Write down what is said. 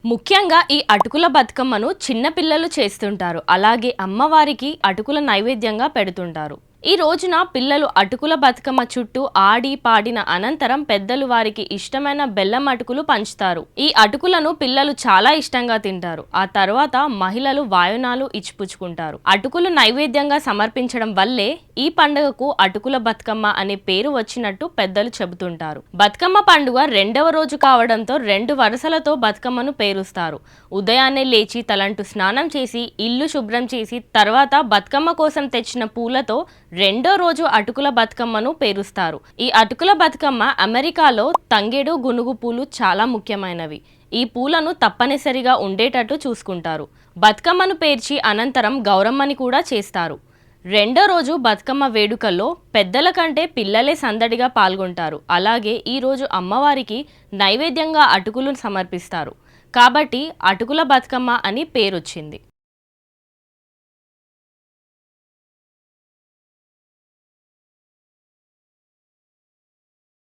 ముఖ్యంగా ఈ అటుకుల బతుకమ్మను చిన్న పిల్లలు చేస్తుంటారు. అలాగే అమ్మవారికి అటుకుల నైవేద్యంగా పెడుతుంటారు. ఈ రోజున పిల్లలు అటుకుల బతుకమ్మ చుట్టూ ఆడి పాడిన అనంతరం పెద్దలు వారికి ఇష్టమైన బెల్లం అటుకులు పంచుతారు. ఈ అటుకులను పిల్లలు చాలా ఇష్టంగా తింటారు. ఆ తర్వాత మహిళలు వాయనాలు ఇచ్చిపుచ్చుకుంటారు. అటుకులు నైవేద్యంగా సమర్పించడం వల్లే ఈ పండుగకు అటుకుల బతుకమ్మ అనే పేరు వచ్చినట్టు పెద్దలు చెబుతుంటారు. బతుకమ్మ పండుగ రెండవ రోజు కావడంతో రెండు వరుసలతో బతుకమ్మను పేరుస్తారు. ఉదయాన్నే లేచి తలంటు స్నానం చేసి ఇల్లు శుభ్రం చేసి తర్వాత బతుకమ్మ కోసం తెచ్చిన పూలతో రెండో రోజు అటుకుల బతుకమ్మను పేరుస్తారు. ఈ అటుకుల బతుకమ్మ అమెరికాలో తంగేడు గునుగు పూలు చాలా ముఖ్యమైనవి. ఈ పూలను తప్పనిసరిగా ఉండేటట్టు చూసుకుంటారు. బతుకమ్మను పేర్చి అనంతరం గౌరమ్మని కూడా చేస్తారు. రెండో రోజు బతుకమ్మ వేడుకల్లో పెద్దల కంటే పిల్లలే సందడిగా పాల్గొంటారు. అలాగే ఈ రోజు అమ్మవారికి నైవేద్యంగా అటుకులు సమర్పిస్తారు. కాబట్టి అటుకుల బతుకమ్మ అని పేరొచ్చింది.